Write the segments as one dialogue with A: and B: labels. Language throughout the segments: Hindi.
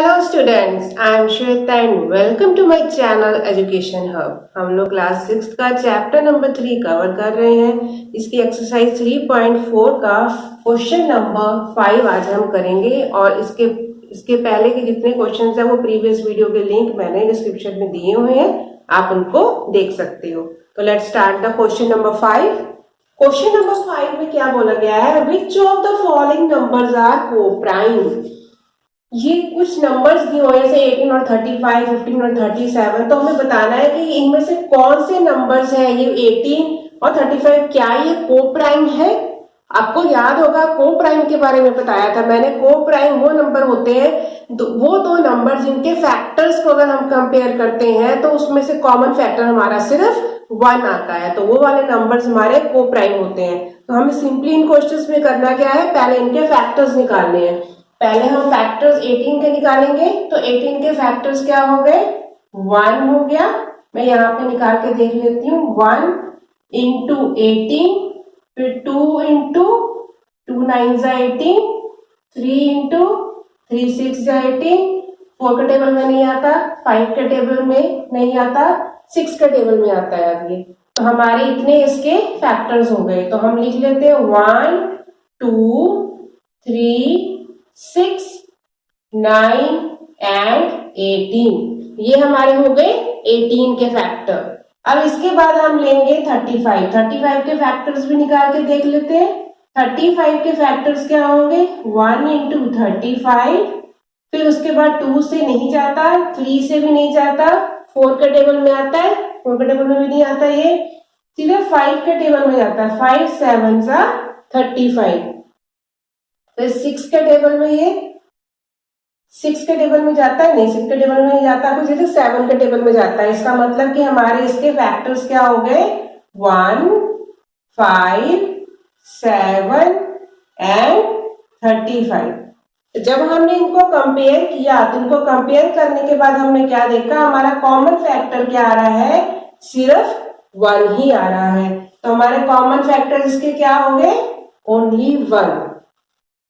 A: Hello students, I am Shweta and welcome to my channel education hub. हम लोग क्लास 6 का चैप्टर नंबर 3 कवर कर रहे हैं। इसकी एक्सरसाइज 3.4 का क्वेश्चन नंबर 5 आज हम करेंगे और इसके पहले के जितने क्वेश्चंस हैं वो प्रीवियस वीडियो के लिंक मैंने डिस्क्रिप्शन में दिए हुए हैं, आप उनको देख सकते हो। तो let's start the question number 5। Question number 5 में क्या बोला गया है, which of the following numbers are co-prime. ये कुछ नंबर्स दिए हुए हैं जैसे 18 और 35, 15 और 37, तो हमें बताना है कि इनमें से कौन से नंबर्स हैं, ये 18 और 35 क्या ये को-प्राइम है। आपको याद होगा को-प्राइम के बारे में बताया था मैंने। को-प्राइम वो नंबर होते हैं, वो दो नंबर जिनके फैक्टर्स को अगर हम कंपेयर करते हैं तो उसमें से कॉमन फैक्टर हमारा सिर्फ 1 आता है, तो वो वाले नंबर्स हमारे को-प्राइम होते हैं। तो हमें सिंपली इन क्वेश्चंस में करना क्या है, पहले इनके फैक्टर्स निकालने हैं। पहले हम फैक्टर्स 18 के निकालेंगे, तो 18 के फैक्टर्स क्या हो गए, 1 हो गया। मैं यहाँ पे निकाल के देख लेती हूँ, 1 इंटू 18, फिर 2 इंटू 2 9 जा 18, 3 इंटू 3 6 जा 18, 4 के टेबल में नहीं आता, 5 के टेबल में नहीं आता, 6 के टेबल में आता है आगे। तो हमारे इतने इसके फैक्टर्स हो गए, तो हम लिख लेते हैं 1 2 3 6 9 एंड 18। ये हमारे हो गए 18 के फैक्टर। अब इसके बाद हम लेंगे 35 के फैक्टर्स भी निकाल के देख लेते हैं। 35 के फैक्टर्स क्या होंगे, 1 इंटू 35, फिर उसके बाद 2 से नहीं जाता, 3 से भी नहीं जाता, 4 के टेबल में आता है, 4 के टेबल में भी नहीं आता, ये सीधे 5 के टेबल में जाता है, 5 7 जा 35, फिर 6 के टेबल में, ये 6 के टेबल में जाता है, नहीं 6 के टेबल में नहीं जाता, कुछ जैसे 7 के टेबल में जाता है। इसका मतलब कि हमारे इसके फैक्टर्स क्या हो गए, 1 5 7 एंड 35। जब हमने इनको कंपेयर किया तो इनको कंपेयर करने के बाद हमने क्या देखा, हमारा कॉमन फैक्टर क्या आ रहा है, सिर्फ 1 ही आ रहा है। तो हमारे कॉमन फैक्टर इसके क्या हो गए, only 1।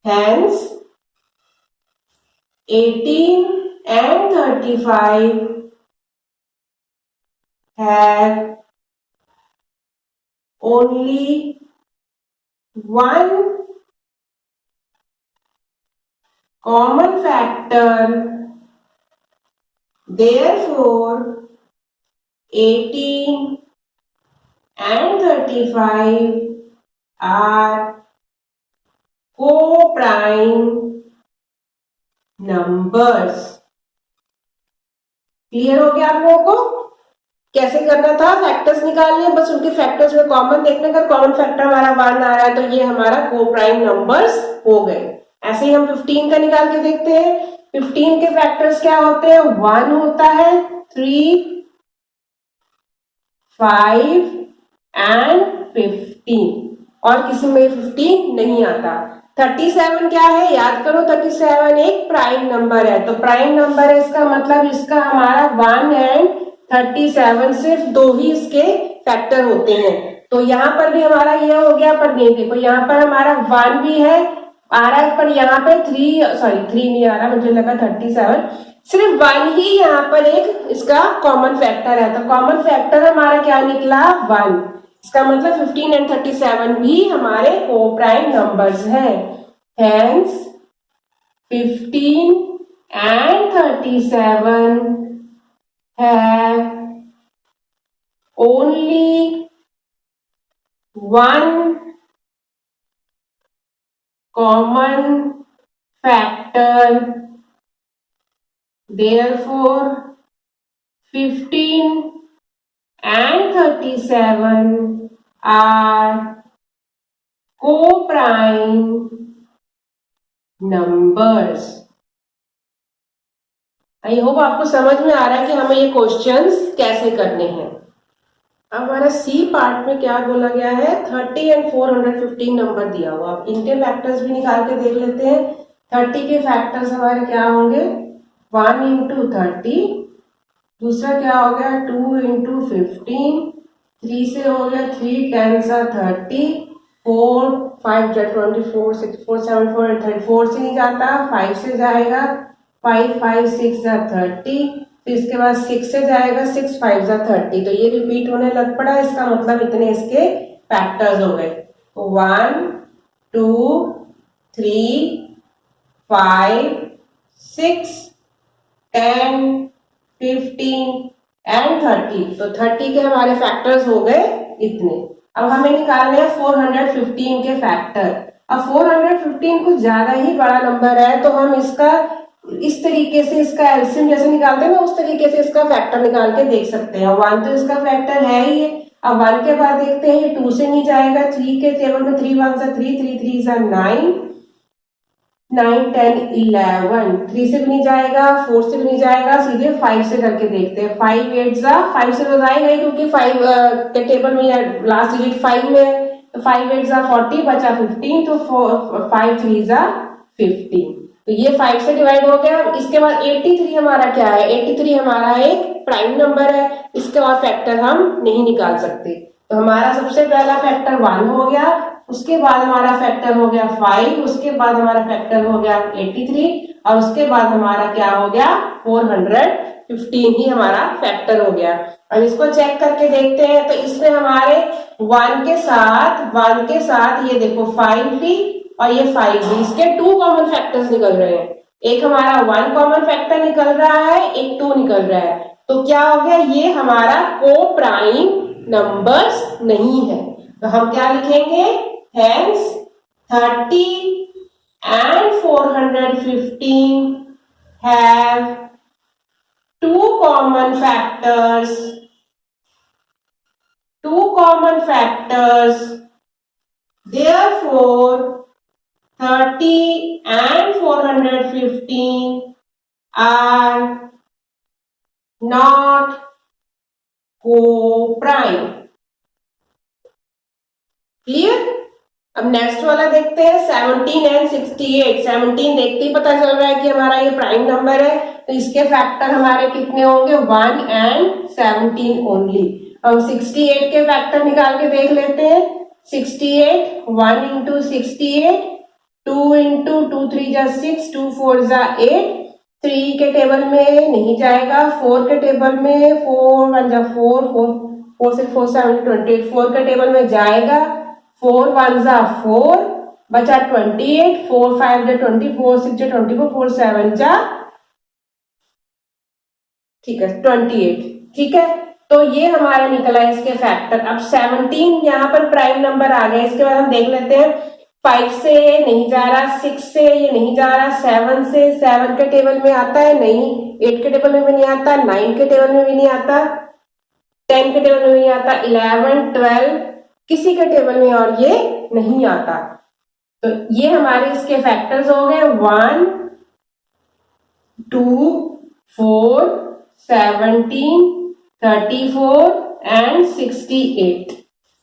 A: Hence, 18 and 35 have only one common factor. Therefore, 18 and 35 are co-prime numbers. Clear हो गया आप लोगों को कैसे करना था, फैक्टर्स निकालने, बस उनके फैक्टर्स में कॉमन देखने का, कॉमन फैक्टर हमारा 1 आ रहा है तो ये हमारा को-प्राइम नंबर्स हो गए। ऐसे ही हम 15 का निकाल के देखते हैं। 15 के फैक्टर्स क्या होते हैं, 1 होता है, 3 5 एंड 15, और किसी में 15 नहीं आता। 37 क्या है, याद करो, 37 एक प्राइम नंबर है, तो प्राइम नंबर है इसका मतलब इसका हमारा 1 एंड 37 सिर्फ दो ही इसके फैक्टर होते हैं। तो यहाँ पर भी हमारा ये हो गया, पर नहीं देखो यहाँ पर हमारा 1 भी है आ रहा है, पर यहाँ पे 3 नहीं आ रहा, मुझे लगा 37, सिर्फ 1 ही यहाँ पर एक इसका कॉमन फैक्टर है। तो कॉमन फैक्टर हमारा क्या निकला, 1। इसका मतलब 15 एंड 37 भी हमारे को-प्राइम नंबर्स हैं। Hence, 15 and 37 have only one common factor. Therefore, 15 and 37 are co-prime numbers. I hope आपको समझ में आ रहा है कि हमें ये क्वेश्चंस कैसे करने हैं। अब हमारा सी पार्ट में क्या बोला गया है, 30 एंड 415 नंबर दिया हुआ। अब इनके फैक्टर्स भी निकाल के देख लेते हैं। 30 के फैक्टर्स हमारे क्या होंगे, 1 इंटू 30, दूसरा क्या हो गया 2 इंटू 15, 3 से हो गया 3 10 सा 30, 4 5 जा 24, 6 4 7 4 34 से नहीं जाता, 5 से जाएगा, 5 5 6 जा 30, तो इसके बाद 6 से जाएगा 6 5 जा 30, तो ये रिपीट होने लग पड़ा, इसका मतलब इतने इसके फैक्टर्स हो गए। 1 2 3 5 6 10 15 एंड 30, तो 30 के हमारे फैक्टर्स हो गए इतने। अब हमें निकालने हैं 415 के फैक्टर। अब 415 कुछ ज्यादा ही बड़ा नंबर है, तो हम इसका इस तरीके से इसका एलसीएम जैसे निकालते हैं ना, उस तरीके से इसका फैक्टर निकाल के देख सकते हैं। 1 तो इसका फैक्टर है ही है। अब 1 के बाद देखते हैं ये 2 से नहीं जाएगा, 3 के टेबल में 3 1 जा 3 3 3 जा 9 9 10 11, 3 से भी नहीं जाएगा, 4 से भी नहीं जाएगा, सीधे 5 से करके देखते हैं। 5 8 जा 5 से तो जाएगा ही, क्योंकि 5 के टेबल में लास्ट डिजिट 5 में है, तो 5 8 जा 40 बचा 15, तो 5 3 जा 15, तो ये 5 से डिवाइड हो गया। इसके बाद 83 हमारा क्या है? 83 हमारा एक प्राइम नंबर है, इसके और फैक्टर हम नहीं निकाल सकते, तो हमारा सबसे पहला फैक्टर 1 हो गया, उसके बाद हमारा फैक्टर हो गया 5, उसके बाद हमारा फैक्टर हो गया 83, और उसके बाद हमारा क्या हो गया? 415 ही हमारा फैक्टर हो गया। अब इसको चेक करके देखते हैं, तो इसमें हमारे 1 के साथ ये देखो 5 भी और ये 5 भी, इसके 2 कॉमन फैक्टर्स निकल रहे हैं। एक हमारा 1 कॉमन फैक्टर निकल रहा है, एक 2 निकल रहा है, तो क्या हो गया? ये हमारा को प्राइम नंबर्स नहीं है, तो हम क्या लिखेंगे? Hence 30 and 415 have 2 common factors. Therefore 30 and 415 are not co-prime. Clear? अब नेक्स्ट वाला देखते हैं 17 एंड 68। 17 देखते ही पता चल रहा है कि हमारा ये प्राइम नंबर है, तो इसके फैक्टर हमारे कितने होंगे? 1 एंड 17 ओनली। हम 68 के फैक्टर निकाल के देख लेते हैं। 68 1 इंटू 68, 2 इंटू 2 3 जा 6, 2 4 जा 8, 3 के टेबल में नहीं जाएगा, 4 के टेबल में 4 1 जा 4, 4 6 4 7 28, 4 के टेबल में जाएगा, 4 1 जा 4 बचा 28, 4 5 जा 20, 4 6 जा 24, 4 7 जा ठीक है 28। ठीक है, तो ये हमारा निकला है इसके फैक्टर। अब 17 यहाँ पर प्राइम नंबर आ गया, इसके बाद हम देख लेते हैं 5 से नहीं जा रहा, 6 से ये नहीं जा रहा, 7 से, 7 के टेबल में आता है नहीं, 8 के टेबल में भी नहीं आता, 9 के टेबल में भी नहीं आता, 10 के टेबल में भी नहीं आता, 11 12 किसी के टेबल में और ये नहीं आता। तो ये हमारे इसके फैक्टर्स हो गए 1 2 4 17 34 एंड 68।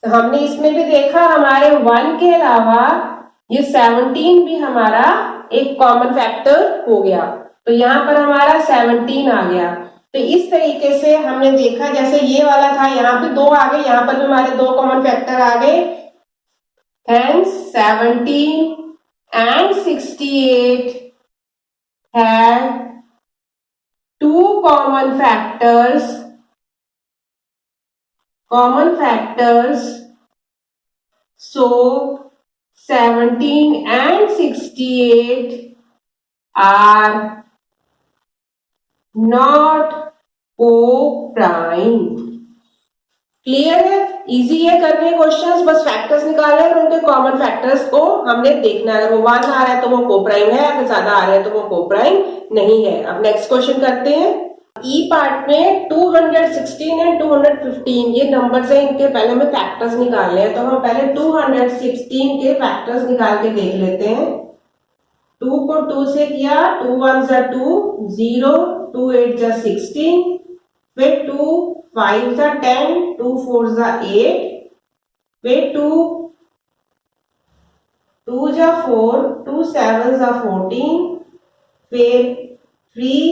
A: तो हमने इसमें भी देखा हमारे 1 के अलावा ये 17 भी हमारा एक कॉमन फैक्टर हो गया, तो यहाँ पर हमारा 17 आ गया। तो इस तरीके से हमने देखा, जैसे ये वाला था यहाँ पे 2 आ गए, यहाँ पर भी हमारे 2 कॉमन फैक्टर आ गए। Hence 17 and 68 have 2 common factors. So 17 and 68 are not co-prime. Clear है? इजी है करने क्वेश्चंस, बस फैक्टर्स निकालने और उनके कॉमन फैक्टर्स को हमने देखना है। अगर वो 1 आ रहा है तो वो कोप्राइम है, अगर ज्यादा आ रहा है तो वो कोप्राइम नहीं है। अब नेक्स्ट क्वेश्चन करते हैं। ई पार्ट में 216 एंड 215 ये नंबर्स हैं, इनके पहले हमें फैक्टर्स निकालने हैं, तो हम पहले 216 के फैक्टर्स निकाल के देख लेते हैं। 2 को 2 से किया, 2 1 जा 2 0, 2 8 जा 16, फिर 2 5 जा 10, 2 4 जा 8, फिर 2 जा 4, 2 7 जा 14, फिर 3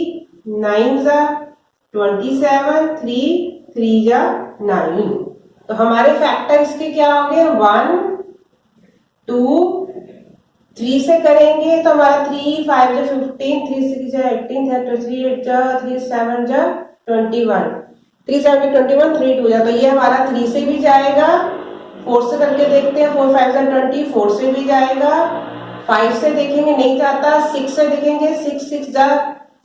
A: 9 जा 27, 3 जा 9। तो हमारे फैक्टर इसके क्या हो गए? 1 2 3 से करेंगे तो हमारा 3 5 जा 15, 3 6 जा 18, 3 8 जा 3 7 जा 21, 3 7 जा 21, 3 2 जा, तो ये हमारा 3 से भी जाएगा। 4 से करके देखते हैं, 4 5 जा 20, 4 से भी जाएगा। 5 से देखेंगे नहीं जाता। 6 से देखेंगे, 6 6 जा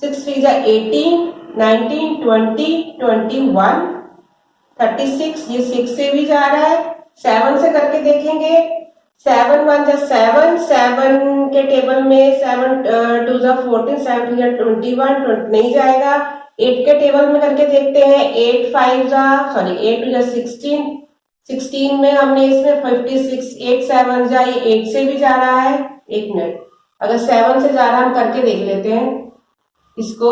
A: 6 3 जा 18, 19 20 21 36, ये 6 से भी जा रहा है। 7 से करके देखेंगे, 7 1 जा 7, 7 के टेबल में 7 2 जा 14, 7 2 जा 21, नहीं जाएगा। 8 के टेबल में करके देखते हैं, 8 5 जा 8 2 जा 16, 16 में हमने इसमें 56, 8 7 जा, ये 8 से भी जा रहा है। एक मिनट, अगर 7 से जा रहा है हम करके देख लेते हैं इसको।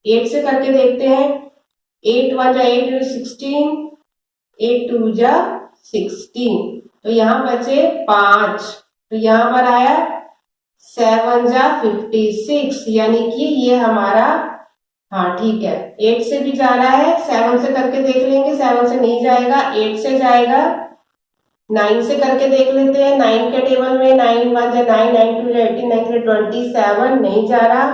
A: 8 से करके देखते हैं, 8 1 जा 8 16, 8 2 जा 16, तो यहाँ बचे 5, तो यहाँ पर आया 7 जा 56, यानी कि ये हमारा, हाँ ठीक है, 8 से भी जा रहा है। 7 से करके देख लेंगे, 7 से नहीं जाएगा, 8 से जाएगा। 9 से करके देख लेते हैं, 9 के टेबल में 9 1 जा 9, 9 2 जा 18, 9 3 27, नहीं जा रहा।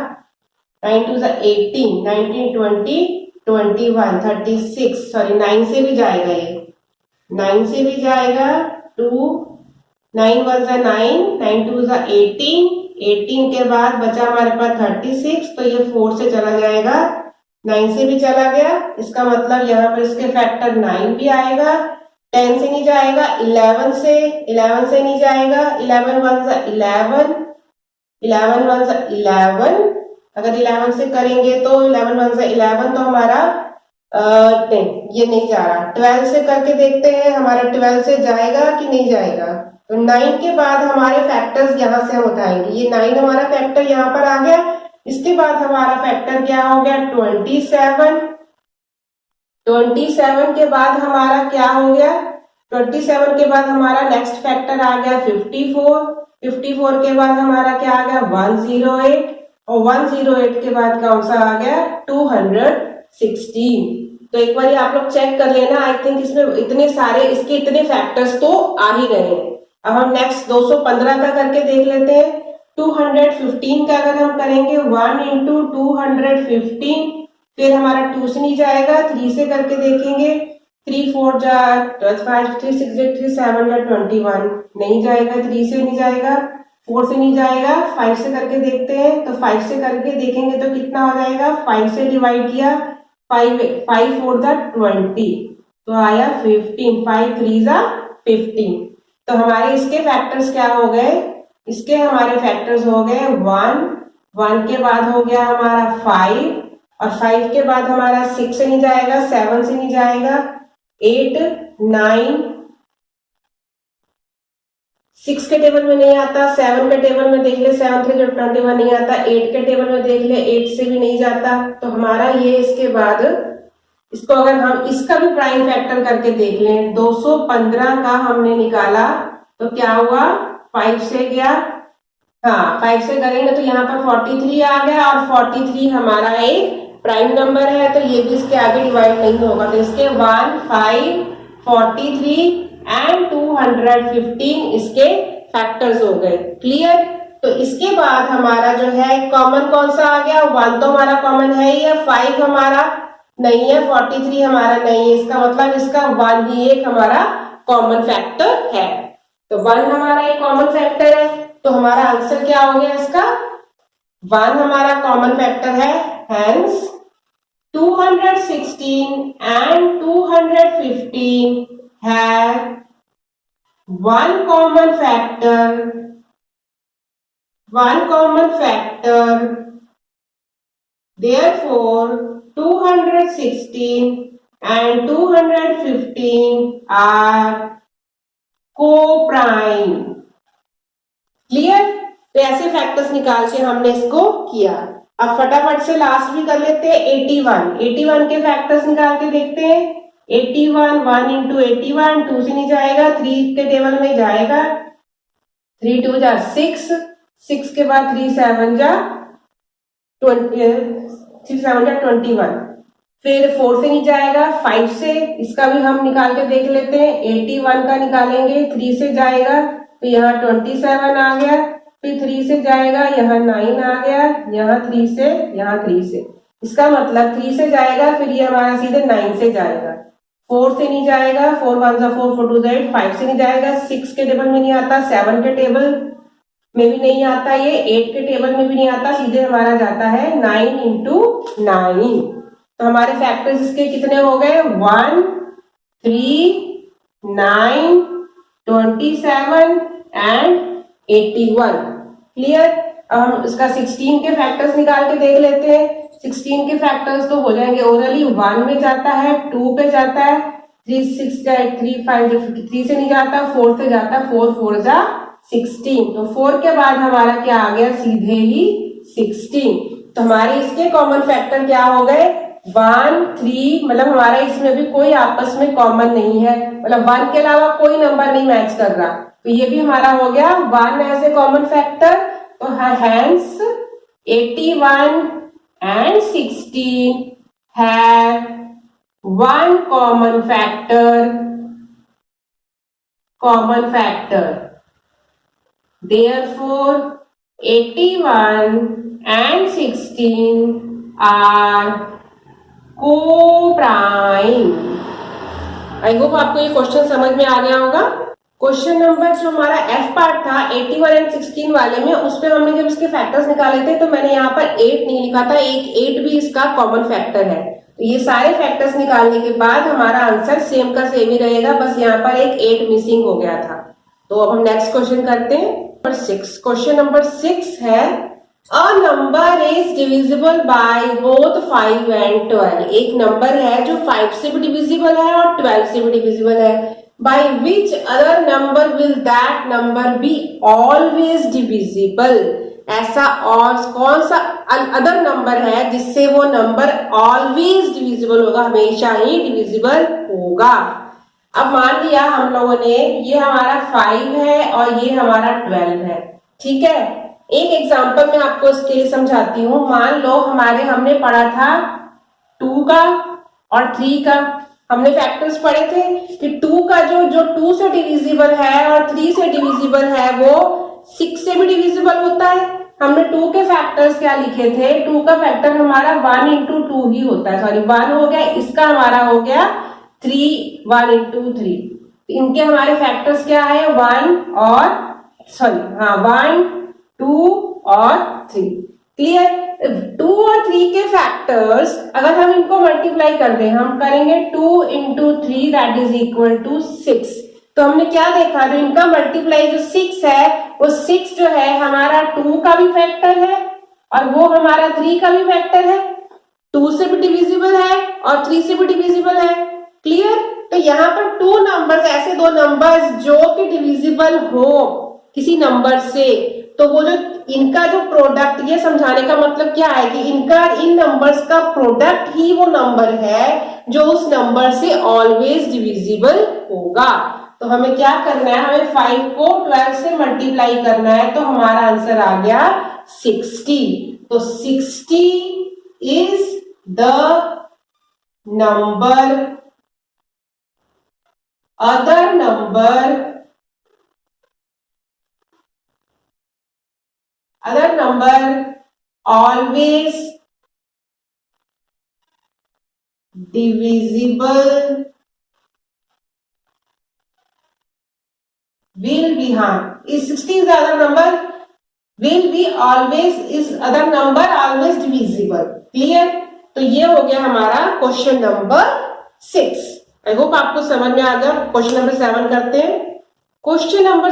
A: 9 2 जा 18, 19 20 21 36, 9 से भी जाएगा, ये 9 से भी जाएगा। 2 9 1 जा 9, 9 2 जा 18, 18 के बाद बचा हमारे पास 36, तो ये 4 से चला जाएगा। 9 से भी चला गया, इसका मतलब यहाँ पर इसके फैक्टर 9 भी आएगा। 10 से नहीं जाएगा। 11 से नहीं जाएगा। 11 1 जा 11, 11 1 जा 11, अगर 11 से करेंगे तो 11 1 जा 11, तो हमारा नहीं, ये नहीं जा रहा। 12 से करके देखते हैं, हमारा 12 से जाएगा कि नहीं जाएगा। तो 9 के बाद हमारे फैक्टर्स यहाँ से हम उठाएंगे, ये 9 हमारा फैक्टर यहाँ पर आ गया। इसके बाद हमारा फैक्टर क्या हो गया, 27। 27 के बाद हमारा क्या हो गया, 27 के बाद हमारा नेक्स्ट फैक्टर आ गया 54। 54 के बाद हमारा क्या आ गया, 108, और 108 के बाद कौन सा आ गया, 216। तो एक बार आप लोग चेक कर लेना। आई थिंक इसमें इतने सारे, इसके इतने फैक्टर्स तो आ ही गए हैं। अब हम नेक्स्ट 215 का करके देख लेते हैं। 215 का अगर हम करेंगे, 1 इंटू 215, फिर हमारा 2 से नहीं जाएगा। 3 से करके देखेंगे, 3 4 जा 5, 3 6 जा 3 7 जा 21, नहीं जाएगा। 3 से नहीं जाएगा। 4 से नहीं जाएगा। 5 से करके देखते हैं, तो 5 से करके देखेंगे तो कितना हो जाएगा, 5 से डिवाइड किया, 5 4 जा 20, तो आया 15, 5 3 जा 15। तो हमारे इसके फैक्टर्स क्या हो गए, इसके हमारे फैक्टर्स हो गए 1, 1 के बाद हो गया हमारा 5, और 5 के बाद हमारा 6 से नहीं जाएगा, 7 से नहीं जाएगा, 8 9, 6 के टेबल में नहीं आता। 7 के टेबल में देख ले, 7 3 21 नहीं आता। 8 के टेबल में देख ले, 8 से भी नहीं जाता। तो हमारा ये, इसके बाद इसको अगर हम इसका भी प्राइम फैक्टर करके देख लें, 215 का हमने निकाला तो क्या हुआ, 5 से गया, हाँ 5 से करेंगे तो यहाँ पर 43 आ गया, और 43 हमारा एक प्राइम नंबर है, तो ये भी इसके आगे डिवाइड नहीं होगा। तो इसके 1 5 43 एंड 215 इसके फैक्टर्स हो गए। क्लियर। तो इसके बाद हमारा जो है कॉमन कौन सा आ गया, 1 तो हमारा कॉमन है ही है, 5 हमारा नहीं है, 43 हमारा नहीं है। इसका मतलब इसका 1 ही एक हमारा कॉमन फैक्टर है। तो 1 हमारा एक कॉमन फैक्टर है, तो हमारा आंसर क्या हो गया इसका, 1 हमारा कॉमन फैक्टर है। Hence 216 and 215 have one common factor, therefore 216 and 215 are co-prime। Clear. तो ऐसे फैक्टर्स निकाल के हमने इसको किया। अब फटाफट से लास्ट भी कर लेते हैं, 81 के फैक्टर्स निकाल के देखते हैं। 81 1 इंटू 81, 2 से नहीं जाएगा, 3 के टेबल में जाएगा, 3 2 जा 6, 6 के बाद 3 7 जा 21, फिर 4 से नहीं जाएगा। 5 से, इसका भी हम निकाल के देख लेते हैं। 81 का निकालेंगे, 3 से जाएगा तो यहाँ 27 आ गया। फिर 3 से जाएगा, यहाँ 9 आ गया, यहाँ 3 से, यहाँ 3 से, इसका मतलब 3 से जाएगा, फिर ये हमारा सीधे 9 से जाएगा, 4 से नहीं जाएगा, 4 1 जा 4, 4 2 जा 8, 5 से नहीं जाएगा, 6 के टेबल में नहीं आता, 7 के टेबल में भी नहीं आता, ये 8 के टेबल में भी नहीं आता, सीधे हमारा जाता है 9 इंटू 9। तो हमारे फैक्टर्स इसके कितने हो गए, 1 3 9 27 एंड 81। क्लियर। अब हम इसका 16 के फैक्टर्स निकाल के देख लेते हैं। 16 के फैक्टर्स तो हो जाएंगे ओरली, 1 में जाता है, 2 पे जाता है, 3 6 जाए 3 5 जो 53 से नहीं जाता, 4 से जाता, 4 4 जा 16। तो 4 के बाद हमारा क्या आ गया, सीधे ही 16। तो हमारे इसके कॉमन फैक्टर क्या हो गए, 1 3, मतलब हमारा इसमें भी कोई आपस में कॉमन नहीं है, मतलब 1 के अलावा कोई नंबर नहीं मैच कर रहा, तो ये भी हमारा हो गया 1 एज ए कॉमन फैक्टर। तो hence 81 and 16 have 1 common factor, therefore 81 and 16 are co-prime। I hope आपको ये क्वेश्चन समझ में आ गया होगा। क्वेश्चन नंबर जो हमारा एफ पार्ट था 81 एंड 16 वाले में, उसमें हमने जब इसके फैक्टर्स निकाले थे तो मैंने यहाँ पर 8 नहीं लिखा था, एक 8 भी इसका कॉमन फैक्टर है। तो ये सारे फैक्टर्स निकालने के बाद हमारा आंसर सेम का सेम ही रहेगा, बस यहाँ पर एक 8 मिसिंग हो गया था। तो अब हम नेक्स्ट क्वेश्चन करते हैं, नंबर 6। क्वेश्चन नंबर 6 है, a number is divisible by both 5 and 12। एक नंबर है जो 5 से भी डिविजिबल है और 12 से भी डिविजिबल है। By which other number will that number be always divisible. ऐसा और कौन सा अदर नंबर है जिससे वो नंबर ऑलवेज डिविजिबल होगा, हमेशा ही डिविजिबल होगा। अब मान लिया हम लोगों ने ये हमारा 5 है और ये हमारा 12 है, ठीक है। एक एग्जांपल मैं आपको इसके लिए समझाती हूँ। मान लो हमने पढ़ा था 2 का और 3 का, हमने फैक्टर्स पढ़े थे कि 2 का जो 2 से डिविजिबल है और 3 से डिविजिबल है वो 6 से भी डिविजिबल होता है। हमने 2 के फैक्टर्स क्या लिखे थे, 2 का फैक्टर हमारा 1 इंटू 2 ही होता है, सॉरी 1 हो गया, इसका हमारा हो गया 3, 1 इंटू 3। इनके हमारे फैक्टर्स क्या है, 1 और 1 2 और 3। क्लियर। 2 और 3 के फैक्टर्स अगर हम इनको मल्टीप्लाई कर दें, हम करेंगे 2 into 3 that is equal to 6। तो हमने क्या देखा, जो इनका मल्टीप्लाई जो 6 है, वो 6 जो है हमारा 2 का भी फैक्टर है और वो हमारा 3 का भी फैक्टर है। 2 से भी डिविजिबल है और 3 से भी डिविजिबल है। क्लियर। तो यहाँ पर 2 नंबर्स, ऐसे 2 नंबर्स जो कि डिविजिबल हो किसी नंबर से, तो वो जो इनका जो प्रोडक्ट, ये समझाने का मतलब क्या है कि इनका इन नंबर्स का प्रोडक्ट ही वो नंबर है जो उस नंबर से ऑलवेज डिविजिबल होगा। तो हमें क्या करना है, हमें 5 को 12 से मल्टीप्लाई करना है, तो हमारा आंसर आ गया 60। तो 60 is the number, other number always divisible will be, हाँ is 60 is other number, will be always is other number always divisible। Clear. तो ये हो गया हमारा क्वेश्चन नंबर 6। आई होप आपको समझ में आ गया। क्वेश्चन नंबर 7 करते हैं। क्वेश्चन नंबर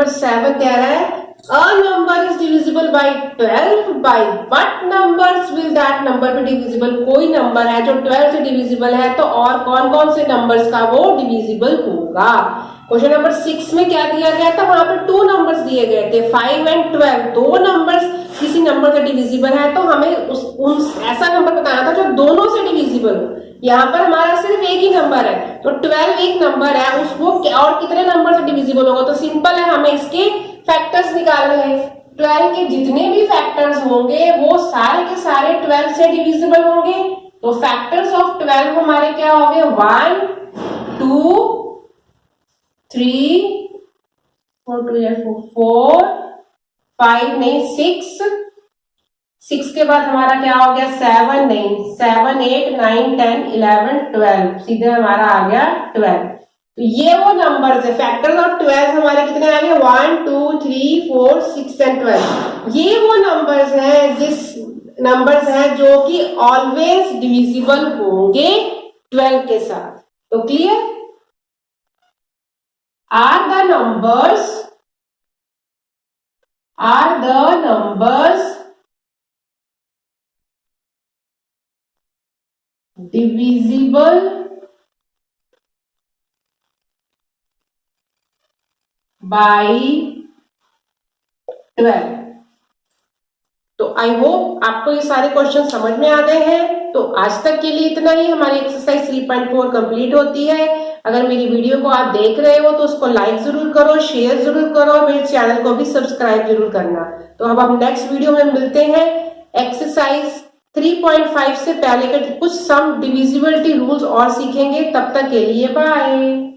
A: 7 कह रहा है, a number is divisible by 12, by what numbers will that number be divisible। कोई नंबर है जो 12 से डिविजिबल है, तो और कौन कौन से नंबर्स का वो डिविजिबल होगा। क्वेश्चन नंबर 6 में क्या दिया गया था, वहां पर 2 नंबर्स दिए गए थे, 5 एंड 12। 2 नंबर्स किसी नंबर का डिविजिबल है, तो हमें ऐसा नंबर बताना था जो दोनों से डिविजिबल हो। यहाँ पर हमारा सिर्फ एक ही नंबर है, तो 12 एक नंबर है, उसको और कितने नंबर से डिविजिबल होगा। तो सिंपल है, हमें इसके फैक्टर्स निकालने हैं। 12 के जितने भी फैक्टर्स होंगे वो सारे के सारे 12 से डिविजिबल होंगे। तो फैक्टर्स ऑफ 12 हमारे क्या होंगे, 1 2 3 4 2 4 4 5 नहीं 6, 6 के बाद हमारा क्या हो गया 7 नहीं 7 8 9 10 11 12 सीधे हमारा आ गया 12। तो ये वो नंबर्स है फैक्टर्स ऑफ 12 हमारे कितने आ गए 1 2 3 4 6 एंड 12। ये वो नंबर्स हैं नंबर्स हैं जो कि ऑलवेज डिविजिबल होंगे 12 के साथ। तो clear are the numbers divisible by 12। तो आई होप आपको ये सारे क्वेश्चन समझ में आ गए हैं। तो आज तक के लिए इतना ही। हमारी एक्सरसाइज 3.4 कंप्लीट होती है। अगर मेरी वीडियो को आप देख रहे हो तो उसको लाइक जरूर करो, शेयर जरूर करो और मेरे चैनल को भी सब्सक्राइब जरूर करना। तो अब नेक्स्ट वीडियो में मिलते हैं। एक्सरसाइज 3.5 से पहले के कुछ सम डिविजिबिलिटी रूल्स और सीखेंगे। तब तक के लिए बाय।